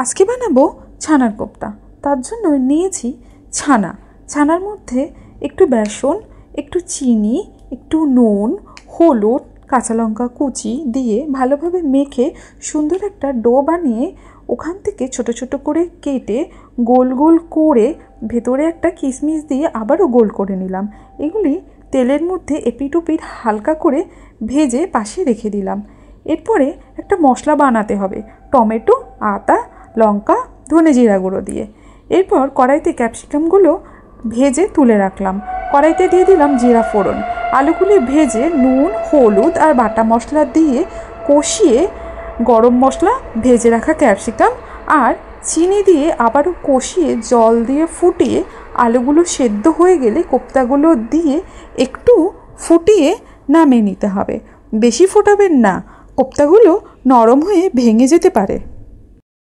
আজকে বানাবো ছানার কোপ্তা। তার জন্য নিয়েছি ছানা। ছানার মধ্যে একটু বেসন, একটু চিনি, একটু নুন, হলুদ, কাঁচা লঙ্কা কুচি দিয়ে ভালোভাবে মেখে সুন্দর একটা ডো বানিয়ে ওখান থেকে ছোট ছোট করে কেটে গোল গোল করে ভেতরে একটা কিশমিশ দিয়ে আবারও গোল করে নিলাম। এগুলি তেলের মধ্যে এপিট ওপিট হালকা করে ভেজে পাশে রেখে দিলাম। এরপরে একটা মশলা বানাতে হবে, টমেটো, আদা, লঙ্কা, ধনে জিরা গুঁড়ো দিয়ে। এরপর কড়াইতে ক্যাপসিকামগুলো ভেজে তুলে রাখলাম। কড়াইতে দিয়ে দিলাম জিরা ফোড়ন। আলুগুলি ভেজে নুন, হলুদ আর বাটা মশলা দিয়ে কষিয়ে গরম মশলা, ভেজে রাখা ক্যাপসিকাম আর চিনি দিয়ে আবারও কষিয়ে জল দিয়ে ফুটিয়ে আলুগুলো সেদ্ধ হয়ে গেলে কোপ্তাগুলো দিয়ে একটু ফুটিয়ে নামিয়ে নিতে হবে। বেশি ফোটাবেন না, কোপ্তাগুলো নরম হয়ে ভেঙে যেতে পারে।